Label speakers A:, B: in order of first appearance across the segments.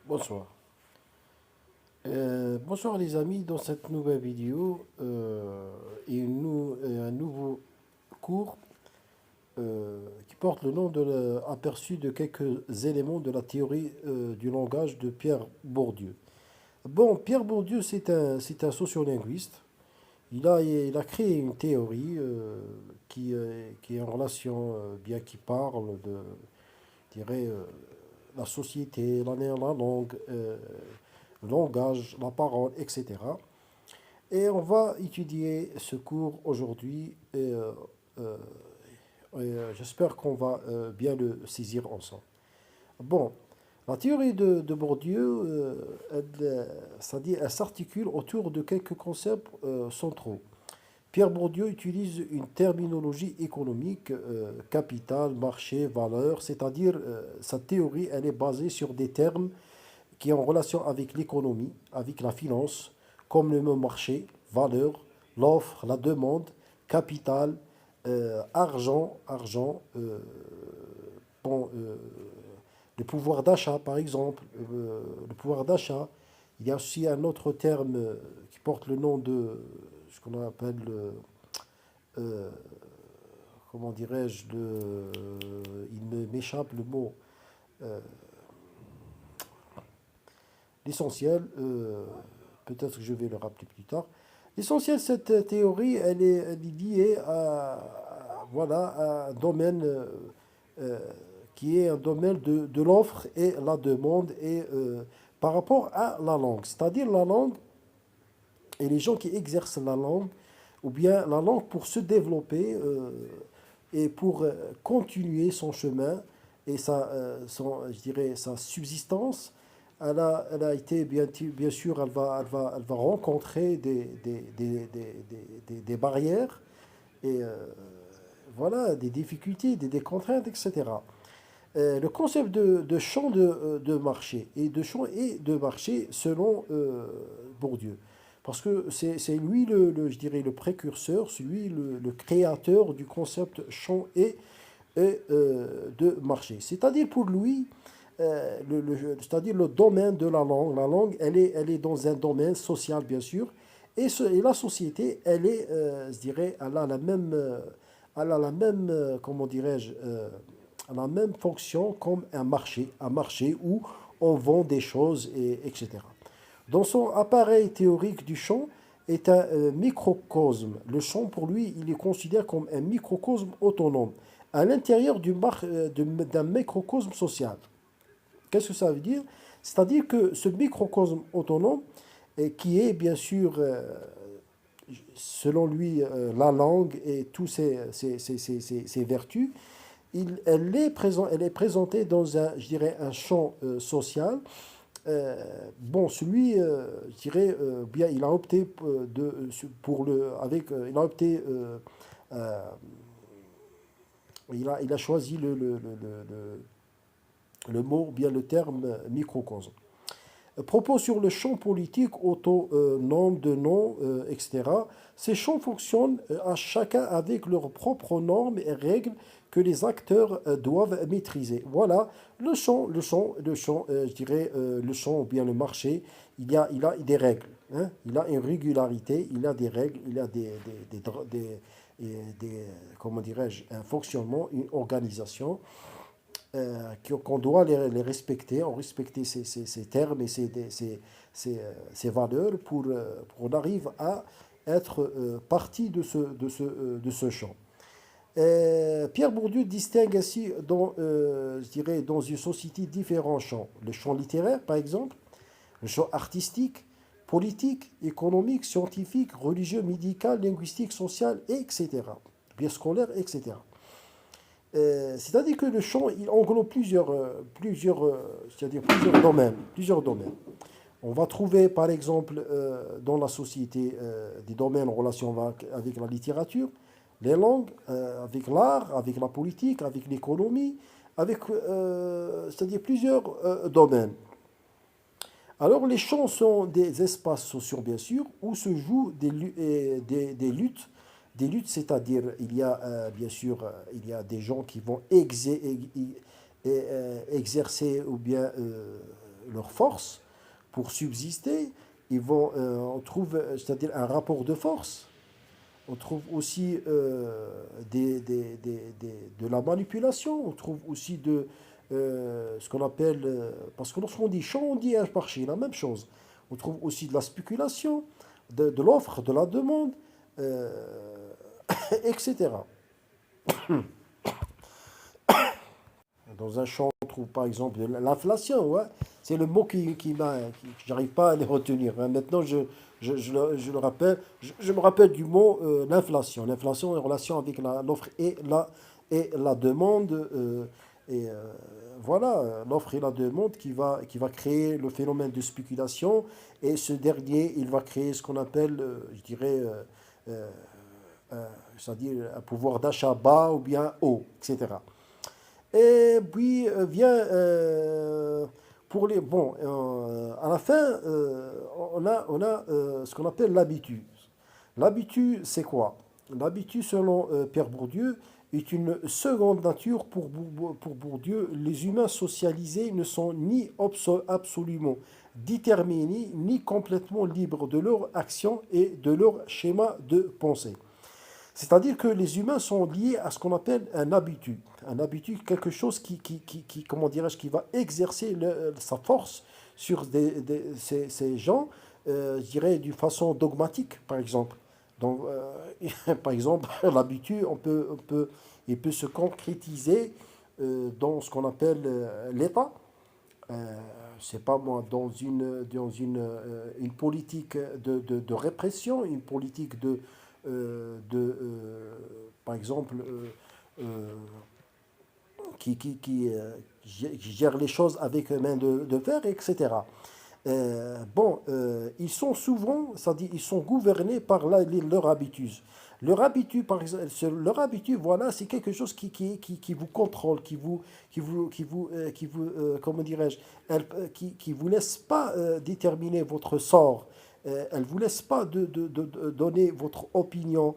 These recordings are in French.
A: Bonsoir. Bonsoir les amis, dans cette nouvelle vidéo un nouveau cours qui porte le nom de aperçu de quelques éléments de la théorie du langage de Pierre Bourdieu. Bon, Pierre Bourdieu, c'est un sociolinguiste. Il a créé une théorie qui est en relation, bien qui parle de, je dirais, la société, la langue, le langage, la parole, etc. Et on va étudier ce cours aujourd'hui euh, j'espère qu'on va bien le saisir ensemble. Bon, la théorie de Bourdieu, elle s'articule autour de quelques concepts centraux. Pierre Bourdieu utilise une terminologie économique, capital, marché, valeur, c'est-à-dire sa théorie, elle est basée sur des termes qui est en relation avec l'économie, avec la finance, comme le mot marché, valeur, l'offre, la demande, capital, argent, bon, le pouvoir d'achat par exemple, le pouvoir d'achat. Il y a aussi un autre terme qui porte le nom de ce qu'on appelle, euh, comment dirais-je, il m'échappe le mot, euh, l'essentiel, peut-être que je vais le rappeler plus tard. L'essentiel, cette théorie, elle est liée voilà, à un domaine euh, qui est un domaine de l'offre et la demande et par rapport à la langue. C'est-à-dire la langue et les gens qui exercent la langue, ou bien la langue pour se développer et pour continuer son chemin et je dirais, sa subsistance. Elle a été, bien sûr, elle va rencontrer des barrières et voilà, des difficultés, des contraintes, etc. Le concept de champ de marché et de champ et de marché selon Bourdieu. Parce que c'est lui, je dirais, le précurseur, c'est lui le créateur du concept champ et de marché. C'est-à-dire pour lui, c'est-à-dire le domaine de la langue. La langue, elle est dans un domaine social, bien sûr, et la société, je dirais, elle a la même, comment dirais-je, elle a la même fonction comme un marché où on vend des choses, etc. Dans son appareil théorique du champ est un microcosme. Le champ, pour lui, il est considéré comme un microcosme autonome à l'intérieur d'un microcosme social. Qu'est-ce que ça veut dire? C'est-à-dire que ce microcosme autonome, qui est bien sûr, selon lui, la langue et toutes ses vertus, elle est présentée dans je dirais, un champ social. Bon, celui, je dirais, bien, il a opté il a opté, il a choisi le mot, bien le terme microcosme. Propos sur le champ politique autonome de nom, etc. Ces champs fonctionnent à chacun avec leurs propres normes et règles que les acteurs doivent maîtriser. Voilà, je dirais, le champ ou bien le marché, il a des règles, hein. Il a une régularité, il a des règles, il a comment dirais-je, un fonctionnement, une organisation qu'on doit les respecter, on respecter ces termes et ces valeurs pour qu'on arrive à être partie de ce champ. Pierre Bourdieu distingue ainsi, je dirais, dans une société différents champs. Le champ littéraire, par exemple, le champ artistique, politique, économique, scientifique, religieux, médical, linguistique, social, etc. Bien scolaire, etc. C'est-à-dire que le champ, il englobe c'est-à-dire plusieurs domaines. On va trouver, par exemple, dans la société, des domaines en relation avec la littérature, les langues, avec l'art, avec la politique, avec l'économie, c'est-à-dire plusieurs domaines. Alors, les champs sont des espaces sociaux, bien sûr, où se jouent des luttes. Des luttes, c'est-à-dire, il y a, bien sûr, il y a des gens qui vont exercer ou bien leur force pour subsister. On trouve, c'est-à-dire un rapport de force. On trouve aussi de la manipulation. On trouve aussi ce qu'on appelle, parce que lorsqu'on dit champ, on dit un marché, la même chose. On trouve aussi de la spéculation, de l'offre, de la demande, euh, etc. Dans un champ, on trouve par exemple l'inflation. Ouais. C'est le mot que j'arrive pas à le retenir. Hein. Maintenant, je le rappelle, je me rappelle du mot l'inflation. L'inflation en relation avec l'offre et la demande. Et voilà, l'offre et la demande qui va créer le phénomène de spéculation. Et ce dernier, il va créer ce qu'on appelle, je dirais, euh, c'est-à-dire un pouvoir d'achat bas ou bien haut, etc. Et puis vient pour les bon à la fin on a ce qu'on appelle l'habitude. L'habitude c'est quoi? L'habitude selon Pierre Bourdieu est une seconde nature pour Bourdieu. Les humains socialisés ne sont ni absolument déterminés ni complètement libres de leur action et de leur schéma de pensée. C'est-à-dire que les humains sont liés à ce qu'on appelle un habitus. Un habitus, quelque chose comment dirais-je, qui va exercer sa force sur ces gens, je dirais, d'une façon dogmatique, par exemple. Donc, par exemple, l'habitus, il peut se concrétiser dans ce qu'on appelle l'État. C'est pas moi, une politique de répression, une politique par exemple, euh, qui gère les choses avec main de fer, etc. Ils sont souvent, c'est-à-dire, ils sont gouvernés par leur habitude. Leur habitude, par exemple, leur habitude, voilà, c'est quelque chose qui vous contrôle, comment dirais-je, qui vous laisse pas déterminer votre sort. Elle ne vous laisse pas de donner votre opinion,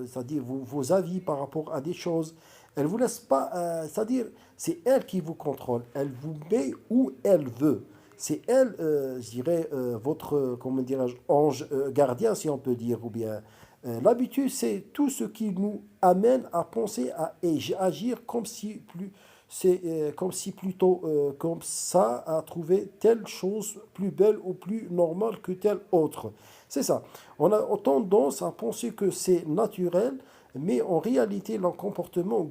A: c'est-à-dire vos avis par rapport à des choses. Elle ne vous laisse pas, c'est-à-dire, c'est elle qui vous contrôle. Elle vous met où elle veut. C'est elle, je dirais, votre, comment dirais-je, ange gardien, si on peut dire, ou bien. L'habitude, c'est tout ce qui nous amène à penser et agir comme si plutôt comme ça à trouver telle chose plus belle ou plus normale que telle autre. C'est ça. On a tendance à penser que c'est naturel, mais en réalité, nos comportements,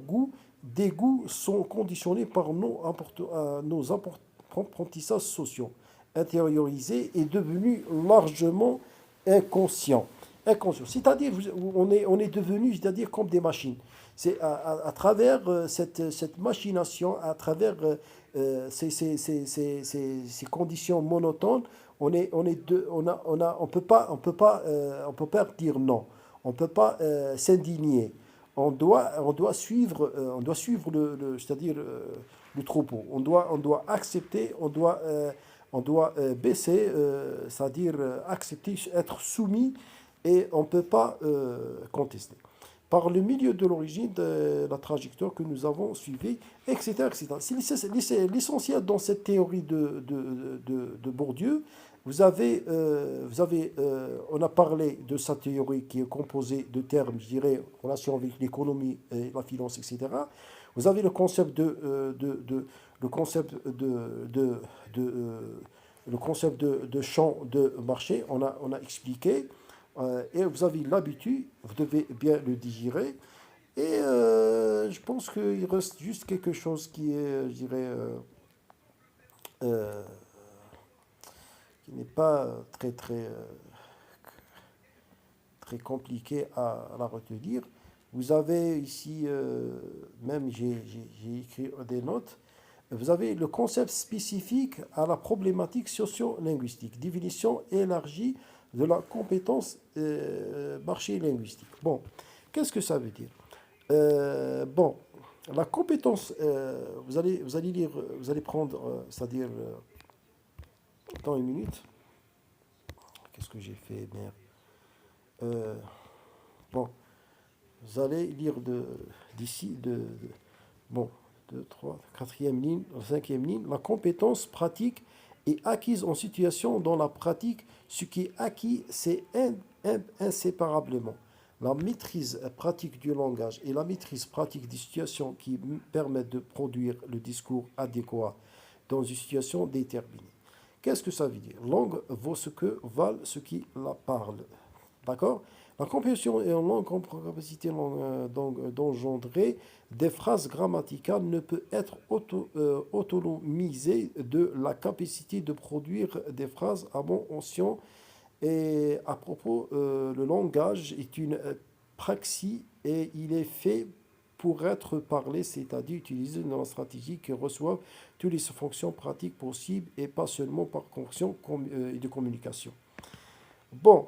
A: des goûts sont conditionnés par nos apprentissages sociaux, intériorisés et devenus largement inconscients. Inconscients. C'est-à-dire, on est devenu, c'est-à-dire comme des machines. C'est à travers cette machination, à travers ces conditions monotones, on peut pas dire non. On ne peut pas s'indigner. On doit suivre c'est-à-dire le troupeau. On doit accepter, on doit baisser, c'est-à-dire accepter, être soumis, et on ne peut pas contester. Par le milieu de l'origine de la trajectoire que nous avons suivie, etc. etc. C'est l'essentiel dans cette théorie de Bourdieu. On a parlé de sa théorie qui est composée de termes, je dirais, en relation avec l'économie et la finance, etc. Vous avez le concept le concept de champ de marché, on a expliqué, et vous avez l'habitude, vous devez bien le digérer, et je pense qu'il reste juste quelque chose qui est, je dirais, euh, qui n'est pas très compliqué à la retenir. Vous avez ici, même j'ai écrit des notes, vous avez le concept spécifique à la problématique socio-linguistique, définition élargie de la compétence marché linguistique. Bon, qu'est-ce que ça veut dire? Bon, la compétence, vous allez lire, vous allez prendre, c'est-à-dire, dans une minute. Qu'est-ce que j'ai fait, merde. Euh, bon, vous allez lire bon, 2, 3, quatrième ligne, cinquième ligne. La compétence pratique est acquise en situation dans la pratique. Ce qui est acquis, c'est inséparablement la maîtrise pratique du langage et la maîtrise pratique des situations qui permettent de produire le discours adéquat dans une situation déterminée. Qu'est-ce que ça veut dire? Langue vaut ce que valent ceux qui la parlent. D'accord? La compréhension et en langue comme capacité d'engendrer des phrases grammaticales ne peut être autonomisée de la capacité de produire des phrases à bon escient. Et à propos, le langage est une praxis et il est fait pour être parlé, c'est-à-dire utilisé dans la stratégie qui reçoit toutes les fonctions pratiques possibles et pas seulement par fonction de communication. Bon,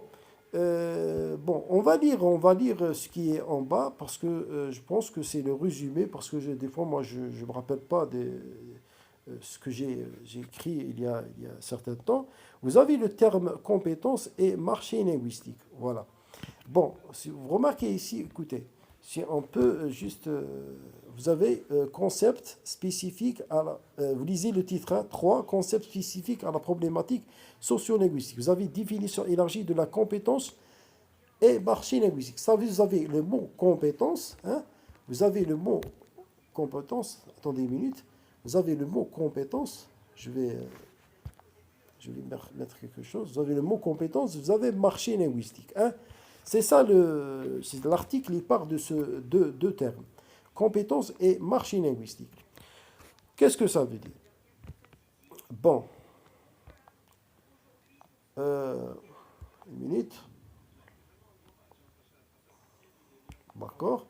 A: on va lire ce qui est en bas parce que je pense que c'est le résumé parce que des fois moi je ne me rappelle pas ce que j'ai écrit il y a un certain temps. Vous avez le terme compétence et marché linguistique. Voilà. Bon, si vous remarquez ici, écoutez, si on peut juste, vous avez concept spécifique vous lisez le titre, hein, 3 concepts spécifiques à la problématique sociolinguistique. Vous avez définition élargie de la compétence et marché linguistique. Ça, vous avez le mot compétence, hein, vous avez le mot compétence, attendez une minute, vous avez le mot compétence, je vais mettre quelque chose, vous avez le mot compétence, vous avez marché linguistique, hein. C'est ça, l'article, il part de ces deux termes, compétence et marché linguistique. Qu'est-ce que ça veut dire? Bon, une minute, d'accord.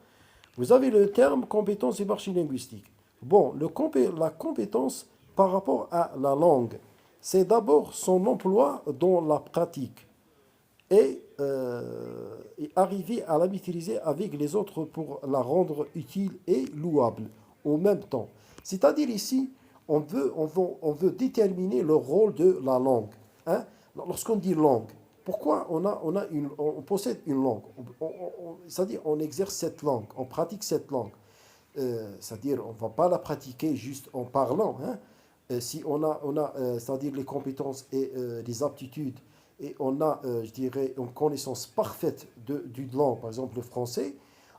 A: Vous avez le terme compétence et marché linguistique. Bon, la compétence par rapport à la langue, c'est d'abord son emploi dans la pratique et arriver à la maîtriser avec les autres pour la rendre utile et louable en même temps. C'est-à-dire ici, on veut déterminer le rôle de la langue, hein. Lorsqu'on dit langue, pourquoi on possède une langue? C'est-à-dire on exerce cette langue, on pratique cette langue. C'est-à-dire on ne va pas la pratiquer juste en parlant, hein. Si c'est-à-dire les compétences et les aptitudes, et on a, je dirais, une connaissance parfaite d'une langue, par exemple le français,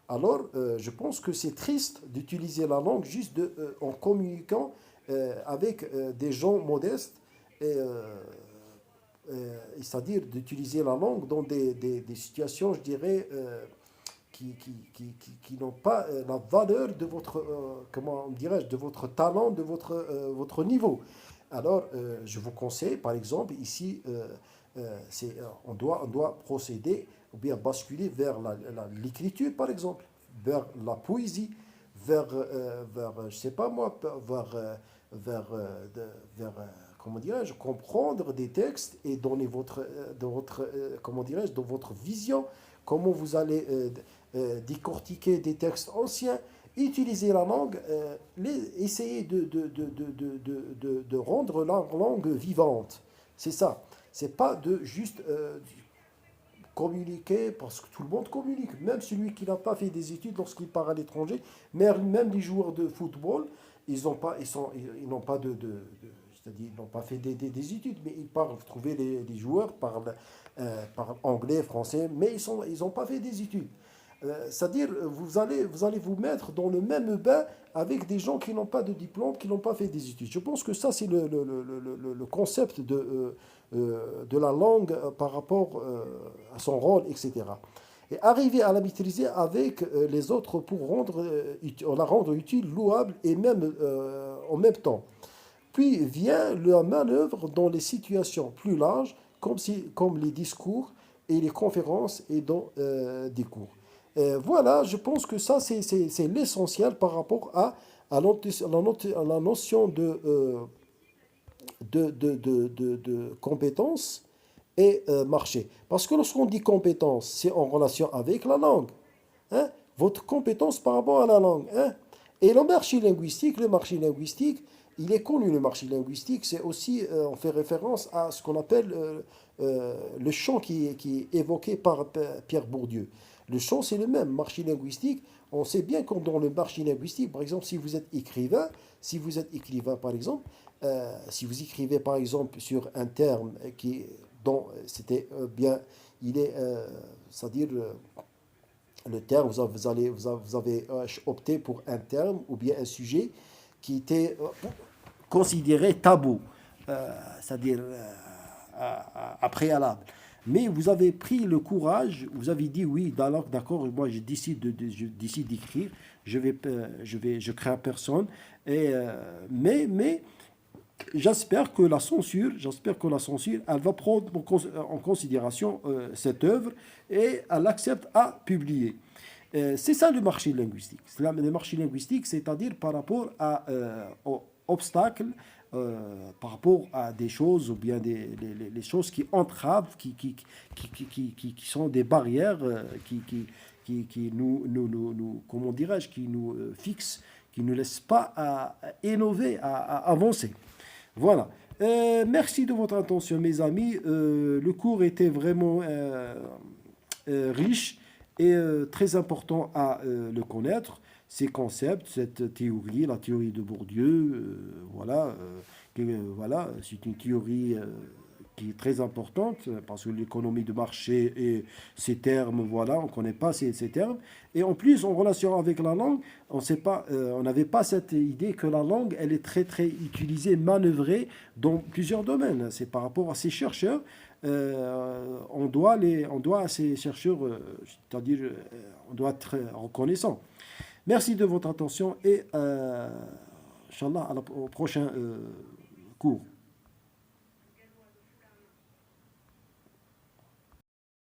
A: alors je pense que c'est triste d'utiliser la langue juste en communiquant avec des gens modestes, et, c'est-à-dire d'utiliser la langue dans des situations, je dirais, qui n'ont pas la valeur de votre, comment dirais-je, de votre talent, de votre niveau. Alors, je vous conseille, par exemple, ici, on doit procéder ou bien basculer vers l'écriture, par exemple, vers la poésie, je sais pas moi, comment dirais-je, comprendre des textes et donner comment dirais-je, dans votre vision, comment vous allez décortiquer des textes anciens, utiliser la langue, essayer de rendre la langue vivante. C'est ça. C'est pas de juste communiquer, parce que tout le monde communique, même celui qui n'a pas fait des études lorsqu'il part à l'étranger, même les joueurs de football, ils n'ont pas, ils n'ont pas c'est-à-dire ils n'ont pas fait des études, mais ils parlent, trouver les joueurs parlent anglais, français, mais ils n'ont pas fait des études. C'est-à-dire, vous allez vous mettre dans le même bain avec des gens qui n'ont pas de diplôme, qui n'ont pas fait des études. Je pense que ça, c'est le concept de la langue par rapport à son rôle, etc. Et arriver à la maîtriser avec les autres pour la rendre utile, louable et même en même temps. Puis vient la manœuvre dans les situations plus larges, comme les discours et les conférences et dans des cours. Voilà, je pense que ça, c'est l'essentiel par rapport la notion de compétence et marché. Parce que lorsqu'on dit compétence, c'est en relation avec la langue, hein, votre compétence par rapport à la langue, hein. Et le marché linguistique, il est connu, le marché linguistique, c'est aussi, on fait référence à ce qu'on appelle le champ qui est évoqué par Pierre Bourdieu. Le champ, c'est le même, marché linguistique. On sait bien que dans le marché linguistique, par exemple, si vous êtes écrivain, par exemple, si vous écrivez, par exemple, sur un terme dont c'était bien, il est, c'est-à-dire le terme, vous avez opté pour un terme ou bien un sujet qui était considéré tabou, c'est-à-dire à préalable. Mais vous avez pris le courage, vous avez dit oui, d'accord, moi je décide d'écrire, je crains personne, mais j'espère que la censure, elle va prendre en considération cette œuvre et elle accepte à publier. C'est ça le marché linguistique. Le marché linguistique, c'est-à-dire par rapport aux obstacles, par rapport à des choses ou bien les choses qui entravent, qui sont des barrières, qui comment dirais-je, qui nous fixent, qui ne nous laissent pas innover, à avancer. Voilà. Merci de votre attention, mes amis. Le cours était vraiment riche et très important à le connaître. Ces concepts, cette théorie, la théorie de Bourdieu, voilà, c'est une théorie qui est très importante parce que l'économie de marché et ces termes, voilà, on ne connaît pas ces termes. Et en plus, en relation avec la langue, on n'avait pas cette idée que la langue, elle est très, très utilisée, manœuvrée dans plusieurs domaines. C'est par rapport à ces chercheurs, on doit à ces chercheurs, c'est-à-dire, on doit être reconnaissant. Merci de votre attention et, Inch'Allah, au prochain cours.